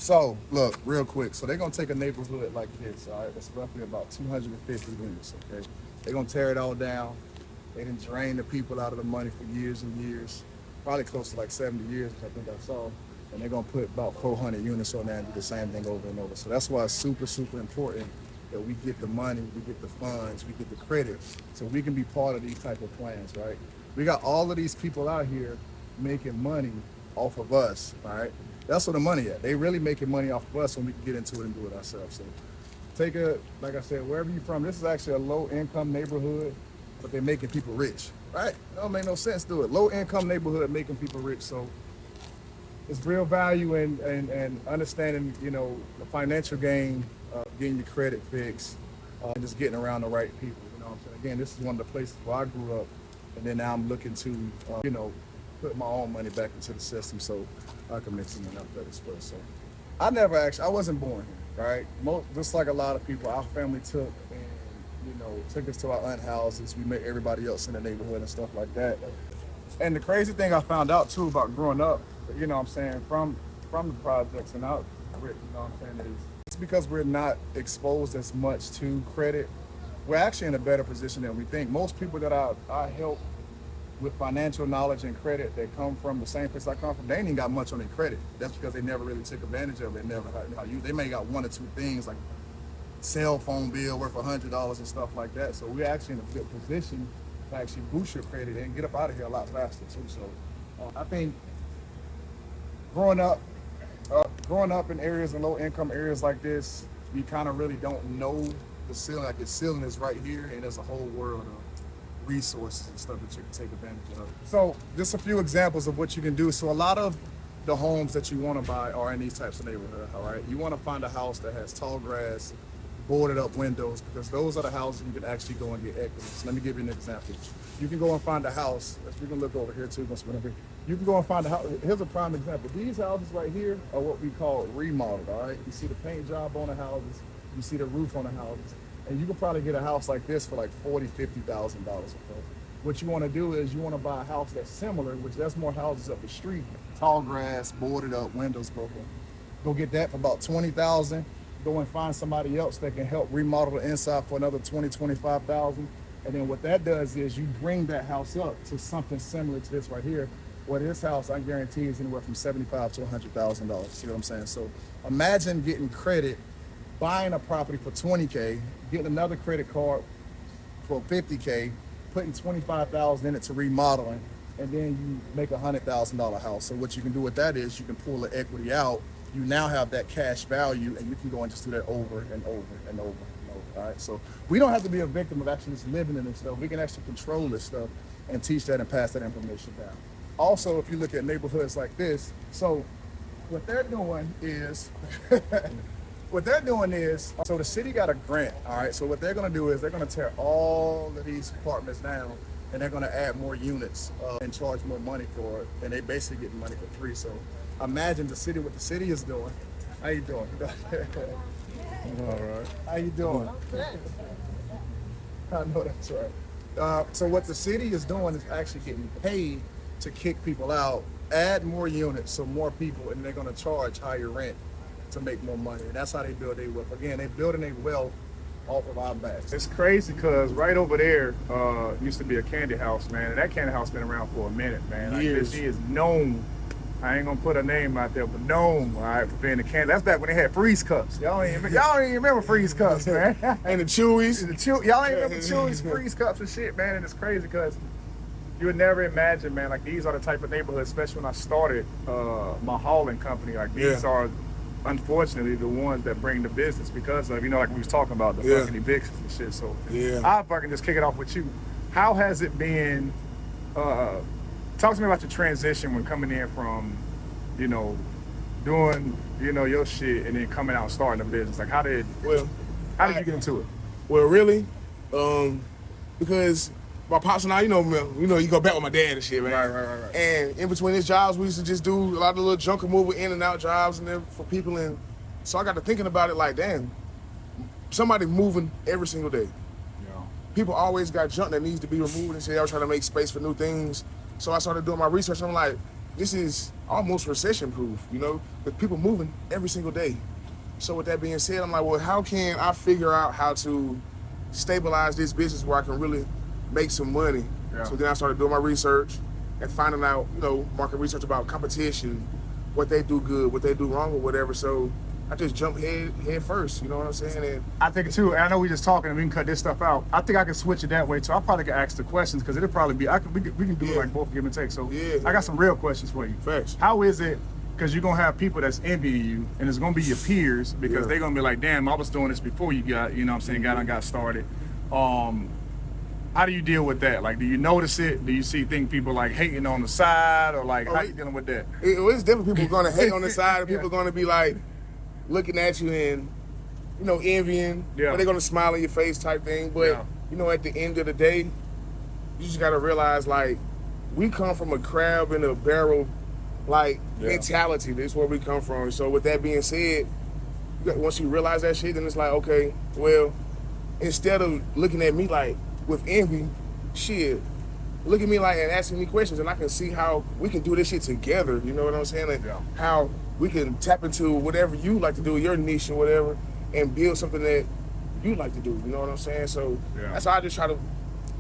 So, look, real quick. So they're gonna take a neighborhood like this, all right? That's roughly about 250 units, okay? They're gonna tear it all down. They didn't drain the people out of the money for years and years, probably close to like 70 years, which I think I saw. And they're gonna put about 400 units on there and do the same thing over and over. So that's why it's super, super important that we get the money, we get the funds, we get the credit, so we can be part of these type of plans, right? We got all of these people out here making money off of us, all right? That's where the money at. They really making money off of us when we can get into it and do it ourselves. So take like I said, wherever you're from, this is actually a low income neighborhood, but they're making people rich, right? It don't make no sense to do it. Low income neighborhood making people rich. So it's real value and understanding, the financial gain, getting your credit fixed, and just getting around the right people. You know what I'm saying? Again, this is one of the places where I grew up, and then now I'm looking to, put my own money back into the system so I can make some money out that as well. So I wasn't born here, right? Just like a lot of people, our family took us to our aunt houses. We met everybody else in the neighborhood and stuff like that. And the crazy thing I found out too about growing up, from the projects and out, is it's because we're not exposed as much to credit. We're actually in a better position than we think. Most people that I help with financial knowledge and credit that come from the same place I come from, they ain't even got much on their credit. That's because they never really took advantage of it. They may got one or two things like cell phone bill worth $100 and stuff like that. So we're actually in a good position to actually boost your credit and get up out of here a lot faster too. So I think growing up in areas in low income areas like this, you kind of really don't know the ceiling. Like the ceiling is right here, and there's a whole world of resources and stuff that you can take advantage of. So just a few examples of what you can do. So a lot of the homes that you want to buy are in these types of neighborhoods, all right? You want to find a house that has tall grass, boarded up windows, because those are the houses you can actually go and get equity. So let me give you an example. You can go and find a house. If you can look over here too, you can go and find a house. Here's a prime example. These houses right here are what we call remodeled, all right? You see the paint job on the houses, you see the roof on the houses, and you can probably get a house like this for like $40,000, $50,000. What you want to do is you want to buy a house that's similar, which there's more houses up the street, tall grass, boarded up, windows broken. Go get that for about $20,000. Go and find somebody else that can help remodel the inside for another $20,000, $25,000. And then what that does is you bring that house up to something similar to this right here. Well, this house, I guarantee, is anywhere from $75,000 to $100,000. See what I'm saying? So imagine getting credit, buying a property for $20K, getting another credit card for $50K, putting $25,000 in it to remodeling, and then you make a $100,000 house. So what you can do with that is you can pull the equity out. You now have that cash value, and you can go and just do that over and over and over and over. All right. So we don't have to be a victim of actually just living in this stuff. We can actually control this stuff and teach that and pass that information down. Also, if you look at neighborhoods like this, so what they're doing is so the city got a grant, all right? So what they're gonna do is they're gonna tear all of these apartments down, and they're gonna add more units and charge more money for it, and they basically get money for free. So imagine what the city is doing. How you doing? All right. How you doing? I know that's right. So what the city is doing is actually getting paid to kick people out, add more units, so more people, and they're gonna charge higher rent to make more money. And that's how they build their wealth. Again, they're building their wealth off of our backs. It's crazy because right over there used to be a candy house, man. And that candy house been around for a minute, man. Like, Years. she is known. I ain't gonna put a name out there, but known, all right, for being a candy. That's back when they had freeze cups. Y'all ain't even remember freeze cups, man. And the Chewies. Y'all ain't remember Chewies freeze cups and shit, man. And it's crazy because you would never imagine, man. Like, these are the type of neighborhoods, especially when I started my hauling company. Like, these are, unfortunately, the ones that bring the business because of, like we was talking about, the fucking evictions and shit. So I'll fucking just kick it off with you. How has it been, talk to me about your transition when coming in from, doing, your shit and then coming out and starting a business. Like, how did you get into it? Well, really, because my pops and I, you go back with my dad and shit, man. Right. And in between his jobs, we used to just do a lot of little junk removal in and out jobs and then for people. And so I got to thinking about it like, damn, somebody moving every single day. Yeah. People always got junk that needs to be removed and shit. I was trying to make space for new things. So I started doing my research. And I'm like, this is almost recession proof, you know, with people moving every single day. So with that being said, I'm like, well, how can I figure out how to stabilize this business where I can really make some money? Yeah. So then I started doing my research and finding out, you know, market research about competition, what they do good, what they do wrong, or whatever. So I just jumped head first, you know what I'm saying? And I think too, and I know we just talking and we can cut this stuff out. I think I can switch it that way too. I probably can ask the questions because it'll probably be, we can do it like both give and take. So Yeah. I got some real questions for you. Facts. How is it, because you're going to have people that's envying you and it's going to be your peers because they're going to be like, damn, I was doing this before you got, you know what I'm saying, got started. How do you deal with that? Like, do you notice it? Do you think people like hating on the side or like, how you dealing with that? It's different. People going to hate on the side and people going to be like looking at you and, you know, envying. Yeah. But they're going to smile in your face type thing. But, you know, at the end of the day, you just got to realize, like, we come from a crab in a barrel, like, mentality. That's where we come from. So with that being said, once you realize that shit, then it's like, okay, well, instead of looking at me like with envy, shit, look at me like and asking me questions, and I can see how we can do this shit together. You know what I'm saying? Like how we can tap into whatever you like to do, your niche or whatever, and build something that you like to do. You know what I'm saying? So that's how I just try to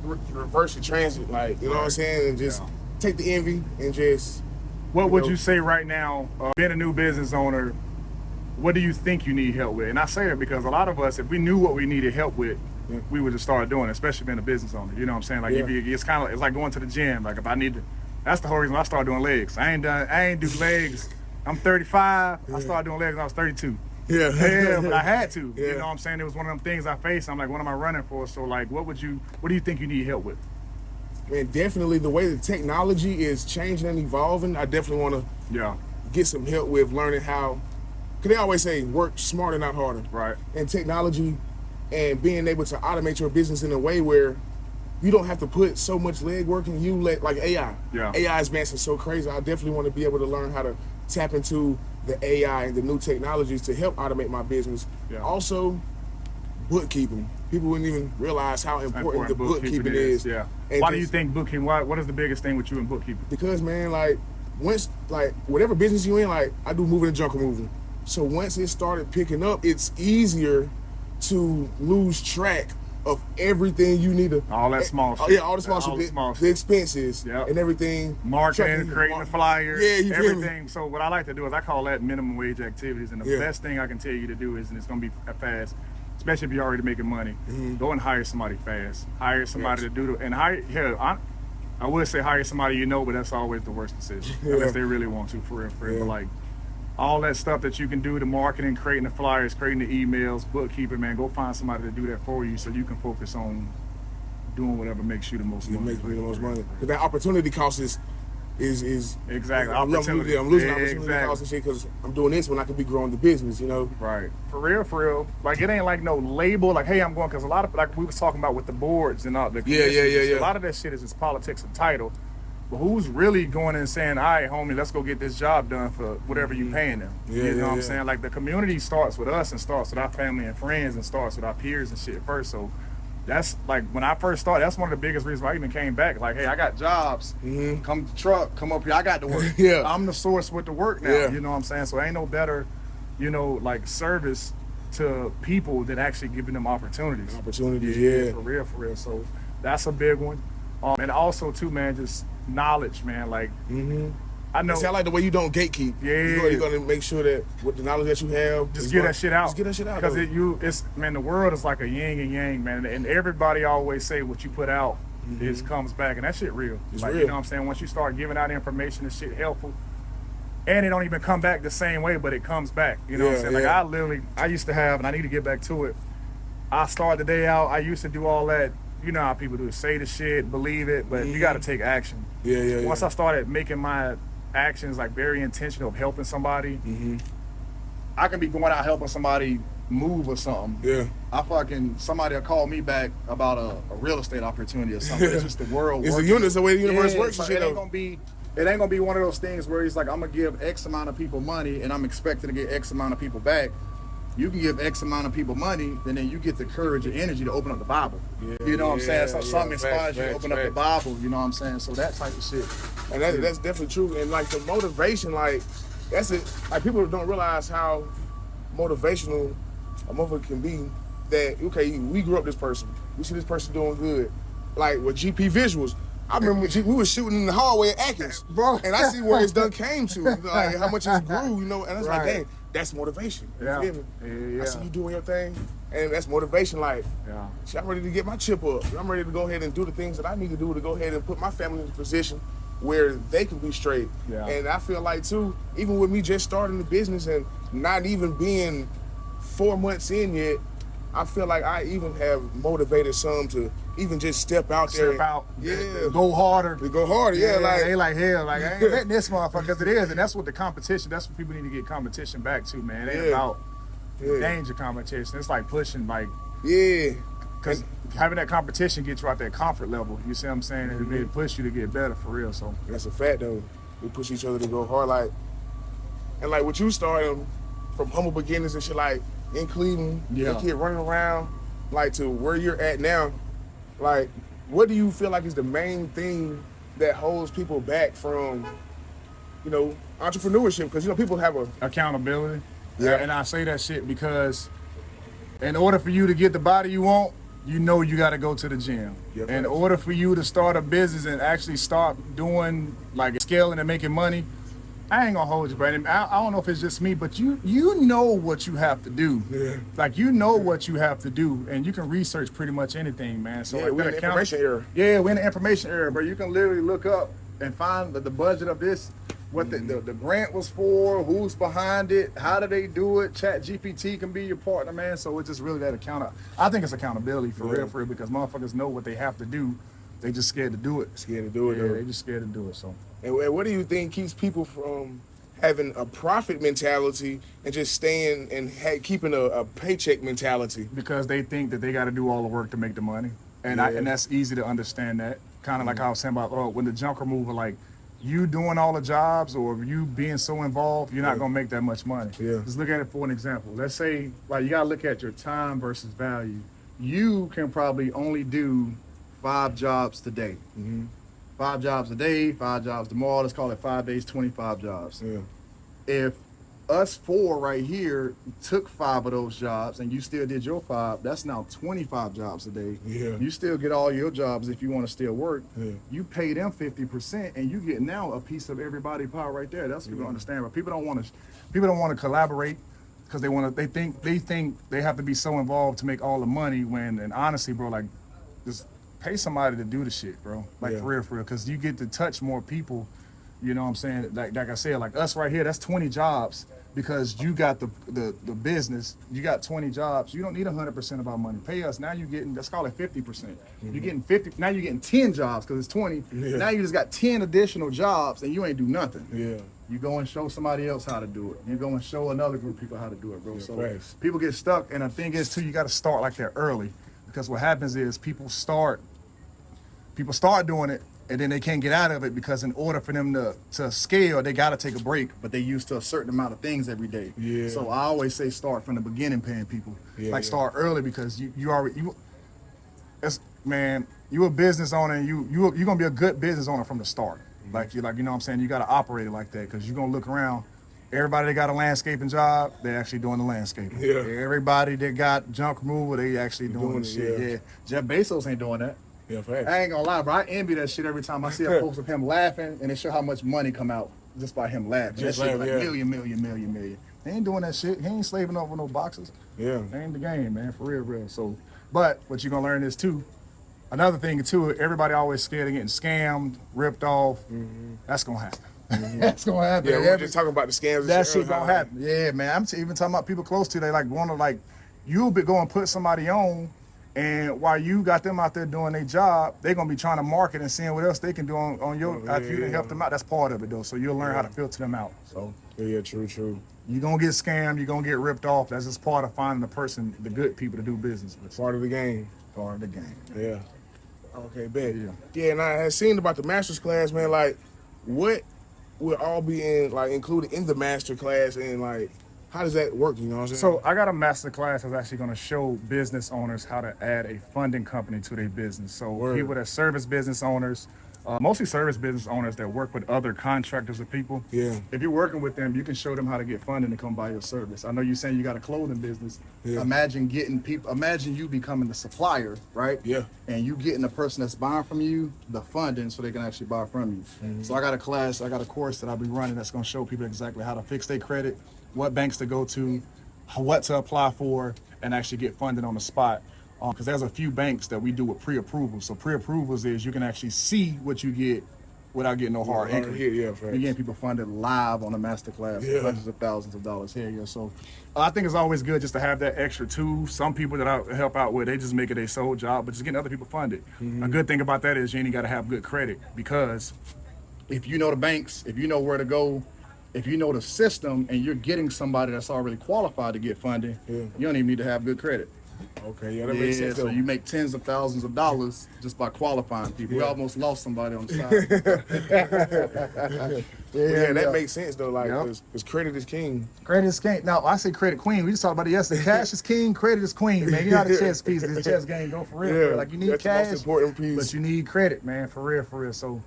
reverse the transit, like, you know what I'm saying, and just take the envy and just. What would you say right now, being a new business owner? What do you think you need help with? And I say that because a lot of us, if we knew what we needed help with, we would just start doing it, especially being a business owner. You know what I'm saying? Like it's kind of, it's like going to the gym. Like if I need to, that's the whole reason I started doing legs. I ain't do legs. I'm 35. I started doing legs when I was 32. Yeah, but I had to. You know what I'm saying? It was one of them things I faced. I'm like, what am I running for? So like, what do you think you need help with? And definitely the way the technology is changing and evolving, I definitely want to get some help with learning how, because they always say work smarter, not harder. Right. And technology and being able to automate your business in a way where you don't have to put so much legwork in you, like AI. AI is advancing so crazy. I definitely want to be able to learn how to tap into the AI and the new technologies to help automate my business. Also, bookkeeping. People wouldn't even realize how important the bookkeeping is. And why do you think bookkeeping? What is the biggest thing with you in bookkeeping? Because, man, like once, like whatever business you in, like I do moving and junk removal. So once it started picking up, it's easier to lose track of everything you need to. All that small shit. Yeah, all the small shit. The expenses and everything. Marketing, creating the flyer. Yeah, everything. So what I like to do is I call that minimum wage activities. And the best thing I can tell you to do is, and it's going to be fast, especially if you're already making money, go and hire somebody fast. Hire somebody to do and hire. Yeah, I would say hire somebody you know, but that's always the worst decision unless they really want to, for real. But like all that stuff that you can do, the marketing, creating the flyers, creating the emails, bookkeeping, man, go find somebody to do that for you so you can focus on doing whatever makes you the most money. Makes me the most money. Because that opportunity cost is exactly opportunity. I'm losing opportunity cost and shit because I'm doing this when I could be growing the business, you know. Right. For real. Like it ain't like no label. Like, hey, I'm going, because a lot of, like we was talking about with the boards and all the yeah. A lot of that shit is just politics and title. But who's really going in and saying, all right, homie, let's go get this job done for whatever you paying them? You know what I'm saying? Like the community starts with us and starts with our family and friends and starts with our peers and shit first. So that's like when I first started, that's one of the biggest reasons why I even came back. Like, hey, I got jobs. Come to the truck, come up here. I got to work. I'm the source with the work now. You know what I'm saying? So ain't no better, you know, like service to people than actually giving them opportunities. For real. So that's a big one. And also too, man, just knowledge, man. Like I know. See, I like the way you don't gatekeep. You're gonna make sure that with the knowledge that you have, just get that shit out. Just get that shit out. Because it's man, the world is like a yin and yang, man. And everybody always say what you put out is comes back, and that shit real. It's like, real. You know what I'm saying? Once you start giving out information and shit helpful, and it don't even come back the same way, but it comes back. You know what I'm saying? Like I used to have, and I need to get back to it. I start the day out. I used to do all that. You know how people do, say the shit, believe it, but you got to take action. Once I started making my actions like very intentional of helping somebody, I can be going out helping somebody move or something. Somebody will call me back about a real estate opportunity or something. It's just the world. It's the way the universe works. Like, it ain't gonna be one of those things where he's like, I'm gonna give X amount of people money and I'm expecting to get X amount of people back. You can give X amount of people money, and then you get the courage and energy to open up the Bible. You know what I'm saying? So something inspires you to open up the Bible. You know what I'm saying? So that type of shit. And that's definitely true. And like the motivation, like that's it. Like people don't realize how motivational a motherfucker can be. That okay, we grew up this person. We see this person doing good. Like with GP Visuals. I remember we was shooting in the hallway at Atkins, Bro. and I see where it's done came to, like how much it's grew, you know. And I was like, dang, that's motivation. You feel me? Yeah. I see you doing your thing, and that's motivation. Like, shit, I'm ready to get my chip up. I'm ready to go ahead and do the things that I need to do to go ahead and put my family in a position where they can be straight. And I feel like too, even with me just starting the business and not even being 4 months in yet, I feel like I even have motivated some to even just step out there. Go harder. Go harder, like they like hell, like I ain't letting this motherfucker, because it is, and that's what the competition. That's what people need to get competition back to, man. It ain't about danger competition. It's like pushing, like because having that competition gets you out that comfort level. You see what I'm saying? And it push you to get better for real. So that's a fact, though. We push each other to go hard, like, and like what you started from humble beginnings and shit, like in Cleveland, the kid running around, like to where you're at now. Like, what do you feel like is the main thing that holds people back from, you know, entrepreneurship? Because, you know, people have accountability. And I say that shit because in order for you to get the body you want, you know you got to go to the gym. In order for you to start a business and actually start doing, like, scaling and making money, I ain't gonna hold you, Brandon. I don't know if it's just me, but you know what you have to do. Like, you know what you have to do, and you can research pretty much anything, man. So like, we're in the information era. We're in the information era, bro. You can literally look up and find the budget of this, what the grant was for, who's behind it, how do they do it. Chat GPT can be your partner, man. So it's just really that I think it's accountability for real, because motherfuckers know what they have to do. They just scared to do it. They just scared to do it. So. And what do you think keeps people from having a profit mentality and just staying and keeping a paycheck mentality? Because they think that they got to do all the work to make the money, and and that's easy to understand. That kind of like how I was saying about when the junk removal, like you doing all the jobs or you being so involved, you're not gonna make that much money. Just look at it for an example. Let's say like you gotta look at your time versus value. You can probably only do 5 jobs today. 5 jobs a day, 5 jobs tomorrow. Let's call it 5 days, 25 jobs. If us 4 right here took 5 of those jobs and you still did your 5, that's now 25 jobs a day. You still get all your jobs if you want to still work. You pay them 50% and you get now a piece of everybody pie right there. That's what people understand. But people don't want to collaborate because they think they have to be so involved to make all the money and honestly, bro, like just pay somebody to do the shit, bro. Like for real, because you get to touch more people. You know what I'm saying? Like I said, like us right here, that's 20 jobs because you got the business. You got 20 jobs. You don't need 100% of our money. Pay us. Now you're getting, let's call it 50%. You're getting 50. Now you're getting 10 jobs because it's 20. Now you just got 10 additional jobs and you ain't do nothing. You go and show somebody else how to do it. You go and show another group of people how to do it, bro. So people get stuck. And the thing is, too, you got to start like that early. Because what happens is people start doing it and then they can't get out of it because in order for them to scale, they got to take a break, but they used to a certain amount of things every day. So I always say start from the beginning paying people. Start early because you a business owner and you're going to be a good business owner from the start. Like you know what I'm saying? You got to operate it like that because you're going to look around. Everybody that got a landscaping job, they're actually doing the landscaping. Everybody that got junk removal, they actually doing the shit. Jeff Bezos ain't doing that. I ain't gonna lie, bro. I envy that shit every time I see a post of him laughing and they show how much money come out just by him laughing. That shit like million. They ain't doing that shit. He ain't slaving over no boxes. That ain't the game, man. For real. So, but what you gonna learn is too. Another thing too, everybody always scared of getting scammed, ripped off. That's gonna happen. That's gonna happen. We're just talking about the scams. That shit gonna happen. Yeah, man. I'm even talking about people close to you. They like wanna you'll be going to put somebody on, and while you got them out there doing their job, they're gonna be trying to market and seeing what else they can do on your after you to help them out. That's part of it though. So you'll learn how to filter them out. So true. You're gonna get scammed. You're gonna get ripped off. That's just part of finding the good people to do business with. Part of the game. Part of the game. Yeah. Okay, bet. Yeah, and I had seen about the master's class, man. Like, what would all be included in the master class, and like, How does that work? You know what I'm saying? So I got a master class that's actually going to show business owners how to add a funding company to their business. So people that service business owners, mostly service business owners that work with other contractors or people. Yeah. If you're working with them, you can show them how to get funding to come buy your service. I know you're saying you got a clothing business. Yeah. Imagine you becoming the supplier, right? Yeah. And you getting the person that's buying from you the funding so they can actually buy from you. Mm-hmm. So I got a course that I'll be running that's going to show people exactly how to fix their credit, what banks to go to, what to apply for, and actually get funded on the spot. Because there's a few banks that we do with pre-approval. So pre-approvals is you can actually see what you get without getting no hard inquiry. Yeah, You're getting people funded live on a masterclass, Yeah. hundreds of thousands of dollars here. Yeah. So I think it's always good just to have that extra too. Some people that I help out with, they just make it their sole job, but just getting other people funded. A good thing about that is you ain't got to have good credit, because if you know the banks, if you know where to go, if you know the system, and you're getting somebody that's already qualified to get funding, you don't even need to have good credit. Okay, yeah, that makes sense. So though. you make tens of thousands of dollars just by qualifying people. We almost lost somebody on the side. Yeah, that makes sense though. Like, Yep. because credit is king. Credit is king. Now, I say credit queen. We just talked about it yesterday. Cash is king, credit is queen, man. You got a chess piece of this chess game. Go for real. Yeah, bro. Like, you need that's cash, the most important piece. but you need credit, man. For real, for real. So,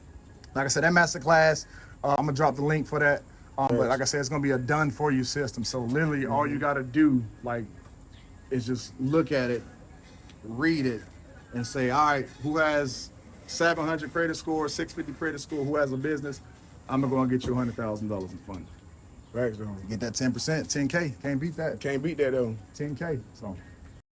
like I said, that master class, I'm going to drop the link for that. But like I said, it's going to be a done-for-you system. So, literally, all you got to do, like, is just look at it, read it, and say, all right, who has 700 credit score, 650 credit score, who has a business? I'm going to get you $100,000 in funding. Facts though. Get that 10%, 10K. Can't beat that. Can't beat that though. 10K. So